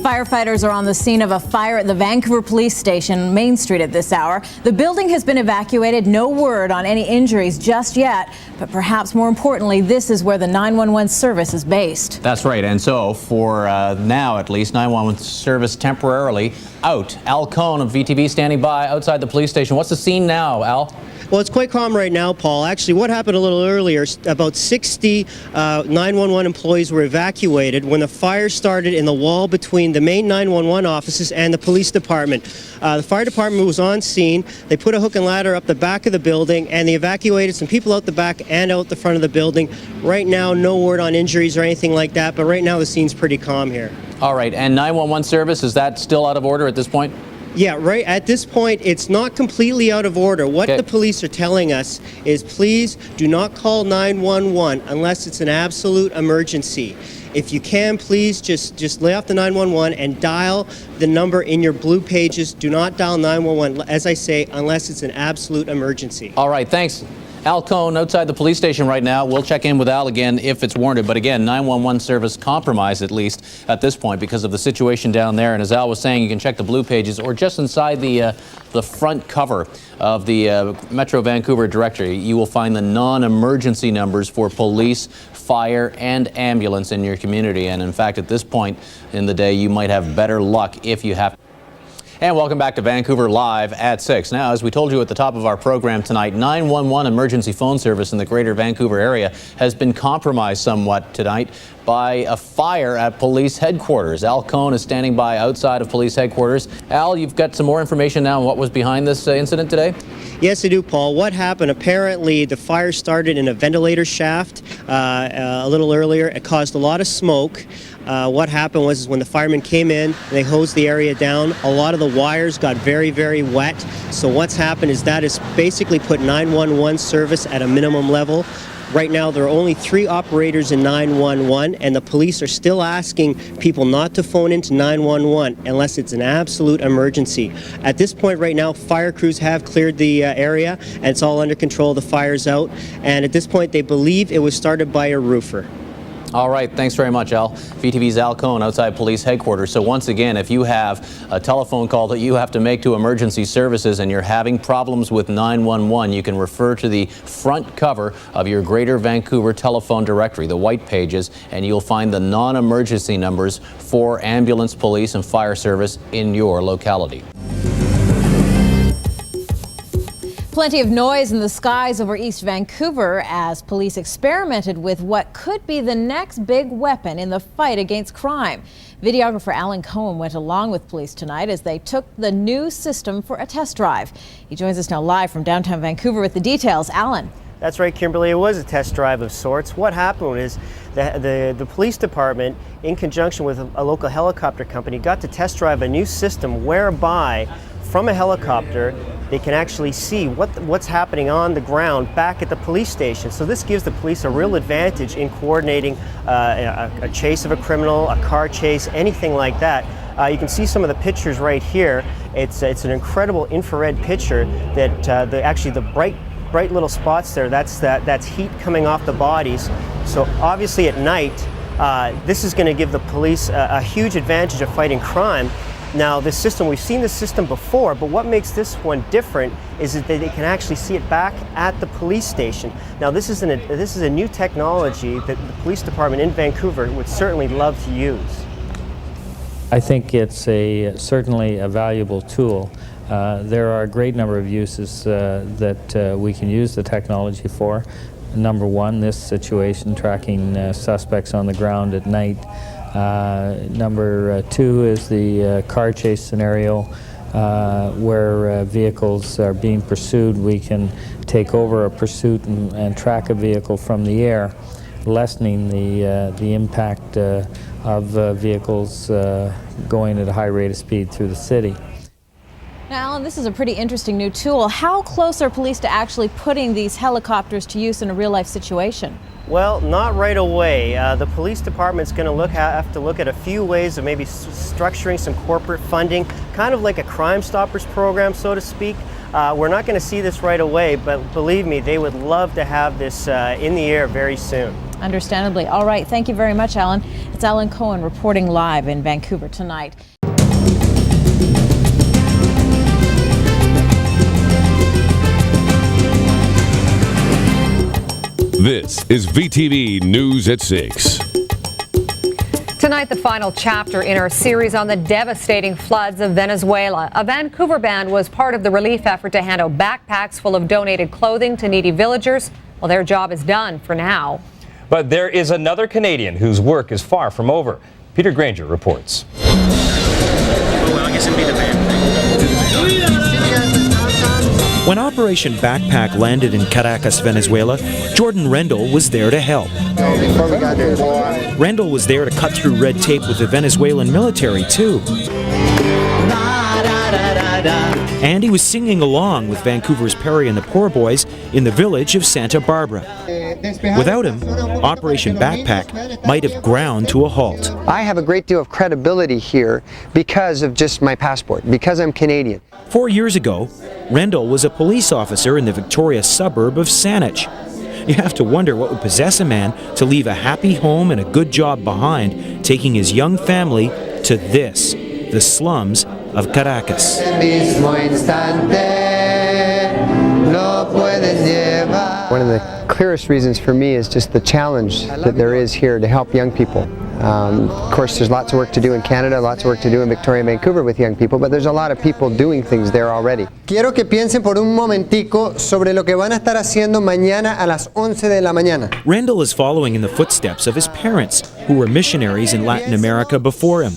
Firefighters are on the scene of a fire at the Vancouver Police Station, Main Street at this hour. The building has been evacuated. No word on any injuries just yet. But perhaps more importantly, this is where the 911 service is based. That's right. And so for now, at least, 911 service temporarily out. Al Coen of VTV standing by outside the police station. What's the scene now, Al? Well, it's quite calm right now, Paul. Actually, what happened a little earlier, about 60 911 employees were evacuated when the fire started in the wall between the main 911 offices and the police department. The fire department was on scene. They put a hook and ladder up the back of the building, and they evacuated some people out the back and out the front of the building. Right now, no word on injuries or anything like that, but right now the scene's pretty calm here. All right, and 911 service, is that still out of order at this point? Yeah, right at this point, it's not completely out of order. What the police are telling us is please do not call 911 unless it's an absolute emergency. If you can, please just lay off the 911 and dial the number in your blue pages. Do not dial 911, as I say, unless it's an absolute emergency. All right, thanks. Al Coen outside the police station right now. We'll check in with Al again if it's warranted. But again, 911 service compromised at least at this point because of the situation down there. And as Al was saying, you can check the blue pages or just inside the front cover of the Metro Vancouver directory. You will find the non-emergency numbers for police, fire, and ambulance in your community. And in fact, at this point in the day, you might have better luck if you have. And welcome back to Vancouver Live at 6. Now, as we told you at the top of our program tonight, 911 emergency phone service in the greater Vancouver area has been compromised somewhat tonight by a fire at police headquarters. Al Coen is standing by outside of police headquarters. Al, you've got some more information now on what was behind this incident today? Yes, I do, Paul. What happened? Apparently, the fire started in a ventilator shaft a little earlier. It caused a lot of smoke. What happened was when the firemen came in, they hosed the area down. A lot of the wires got very, very wet. So what's happened is that has basically put 911 service at a minimum level. Right now, there are only 3 operators in 911, and the police are still asking people not to phone into 911 unless it's an absolute emergency. At this point right now, fire crews have cleared the area, and it's all under control. The fire's out, and at this point, they believe it was started by a roofer. All right, thanks very much, Al. VTV's Al Coen outside police headquarters. So once again, if you have a telephone call that you have to make to emergency services and you're having problems with 911, you can refer to the front cover of your Greater Vancouver telephone directory, the white pages, and you'll find the non-emergency numbers for ambulance, police, and fire service in your locality. Plenty of noise in the skies over East Vancouver as police experimented with what could be the next big weapon in the fight against crime. Videographer Alan Coen went along with police tonight as they took the new system for a test drive. He joins us now live from downtown Vancouver with the details. Alan. That's right, Kimberly. It was a test drive of sorts. What happened is the police department, in conjunction with a local helicopter company, got to test drive a new system whereby from a helicopter they can actually see what's happening on the ground back at the police station. So this gives the police a real advantage in coordinating a chase of a criminal, a car chase, anything like that. You can see some of the pictures right here. It's an incredible infrared picture that actually the bright little spots there, that's heat coming off the bodies. So obviously at night, this is going to give the police a huge advantage of fighting crime. Now this system, we've seen this system before, but what makes this one different is that they can actually see it back at the police station. Now this is a new technology that the police department in Vancouver would certainly love to use. I think it's certainly a valuable tool. There are a great number of uses that we can use the technology for. Number one, this situation, tracking suspects on the ground at night. Number two is the car chase scenario where vehicles are being pursued. We can take over a pursuit and track a vehicle from the air, lessening the impact of vehicles going at a high rate of speed through the city. Now, Alan, this is a pretty interesting new tool. How close are police to actually putting these helicopters to use in a real-life situation? Well, not right away. The police department's going to have to look at a few ways of maybe structuring some corporate funding, kind of like a Crime Stoppers program, so to speak. We're not going to see this right away, but believe me, they would love to have this in the air very soon. Understandably. All right. Thank you very much, Alan. It's Alan Coen reporting live in Vancouver tonight. This is VTV News at 6. Tonight, the final chapter in our series on the devastating floods of Venezuela. A Vancouver band was part of the relief effort to hand out backpacks full of donated clothing to needy villagers. Well, their job is done for now. But there is another Canadian whose work is far from over. Peter Granger reports. When Operation Backpack landed in Caracas, Venezuela, Jordan Rendell was there to help. Rendell was there to cut through red tape with the Venezuelan military, too. And he was singing along with Vancouver's Perry and the Poor Boys in the village of Santa Barbara. Without him, Operation Backpack might have ground to a halt. I have a great deal of credibility here because of just my passport, because I'm Canadian. 4 years ago, Rendell was a police officer in the Victoria suburb of Saanich. You have to wonder what would possess a man to leave a happy home and a good job behind, taking his young family to this, the slums of Caracas. One of the clearest reasons for me is just the challenge that there is here to help young people. Of course, there's lots of work to do in Canada, lots of work to do in Victoria and Vancouver with young people, but there's a lot of people doing things there already. Quiero que piensen por un momentico sobre lo que van a estar haciendo mañana a las 11 de la mañana. Rendell is following in the footsteps of his parents, who were missionaries in Latin America before him.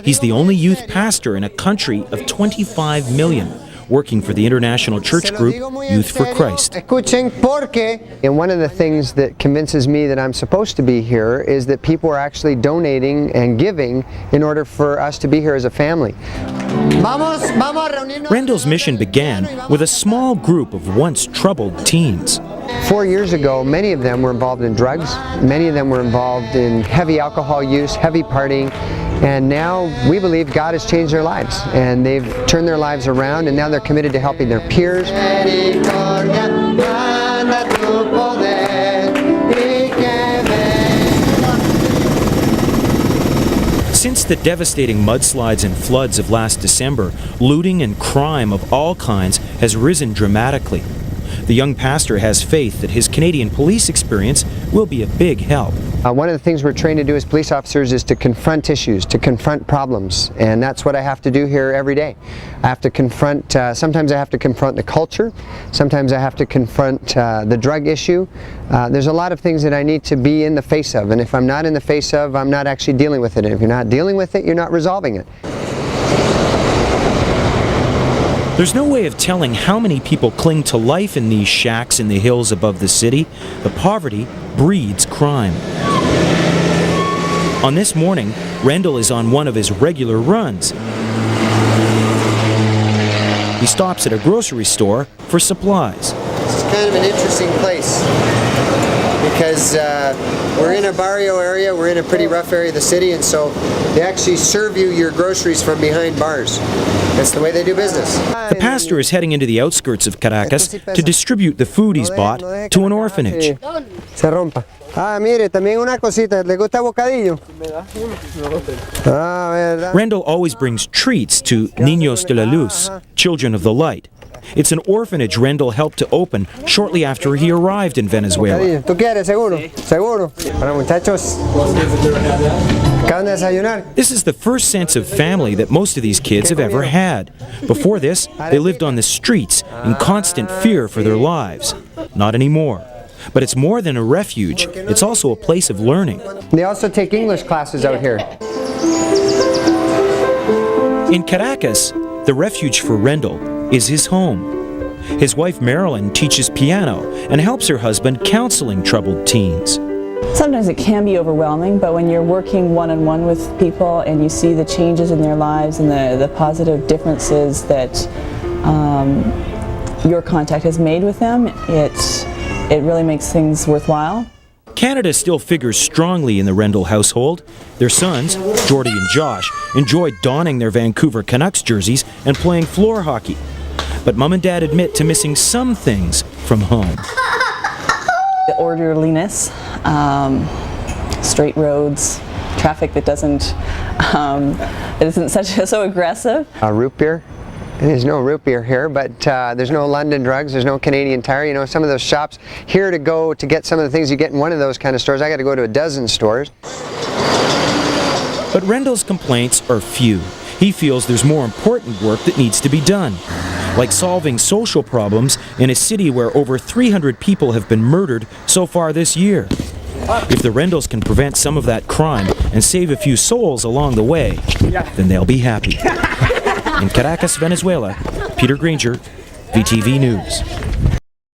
He's the only youth pastor in a country of 25 million, working for the international church group Youth for Christ. And one of the things that convinces me that I'm supposed to be here is that people are actually donating and giving in order for us to be here as a family. Rendell's mission began with a small group of once troubled teens. 4 years ago, many of them were involved in drugs, many of them were involved in heavy alcohol use, heavy partying, and now we believe God has changed their lives, and they've turned their lives around, and now they're committed to helping their peers. Since the devastating mudslides and floods of last December, looting and crime of all kinds has risen dramatically. The young pastor has faith that his Canadian police experience will be a big help. One of the things we're trained to do as police officers is to confront issues, to confront problems, and that's what I have to do here every day. I have to confront, sometimes I have to confront the culture, sometimes I have to confront the drug issue. There's a lot of things that I need to be in the face of, and if I'm not in the face of, I'm not actually dealing with it, and if you're not dealing with it, you're not resolving it. There's no way of telling how many people cling to life in these shacks in the hills above the city. The poverty breeds crime. On this morning, Rendell is on one of his regular runs. He stops at a grocery store for supplies. This is kind of an interesting place because we're in a barrio area, we're in a pretty rough area of the city, and so they actually serve you your groceries from behind bars. That's the way they do business. The pastor is heading into the outskirts of Caracas to distribute the food he's bought to an orphanage. Se rompa. Ah, mire, también una cosita, ¿le gusta bocadillo? Rendell always brings treats to Niños de la Luz, Children of the Light. It's an orphanage Rendell helped to open shortly after he arrived in Venezuela. ¿Tú quieres? Seguro. Seguro. Para muchachos. Acaban de desayunar. This is the first sense of family that most of these kids have ever had. Before this, they lived on the streets in constant fear for their lives. Not anymore. But it's more than a refuge. It's also a place of learning. They also take English classes out here. In Caracas, the refuge for Rendell is his home. His wife Marilyn teaches piano and helps her husband counseling troubled teens. Sometimes it can be overwhelming, but when you're working one-on-one with people and you see the changes in their lives and the positive differences that your contact has made with them, it really makes things worthwhile. Canada still figures strongly in the Rendell household. Their sons, Jordy and Josh, enjoy donning their Vancouver Canucks jerseys and playing floor hockey. But Mom and Dad admit to missing some things from home. The orderliness, straight roads, traffic that isn't so aggressive. Root beer. There's no root beer here, but there's no London drugs, there's no Canadian Tire. You know, some of those shops here to go to get some of the things you get in one of those kind of stores, I got to go to a dozen stores. But Rendell's complaints are few. He feels there's more important work that needs to be done, like solving social problems in a city where over 300 people have been murdered so far this year. If the Rendells can prevent some of that crime and save a few souls along the way, then they'll be happy. In Caracas, Venezuela, Peter Granger, VTV News.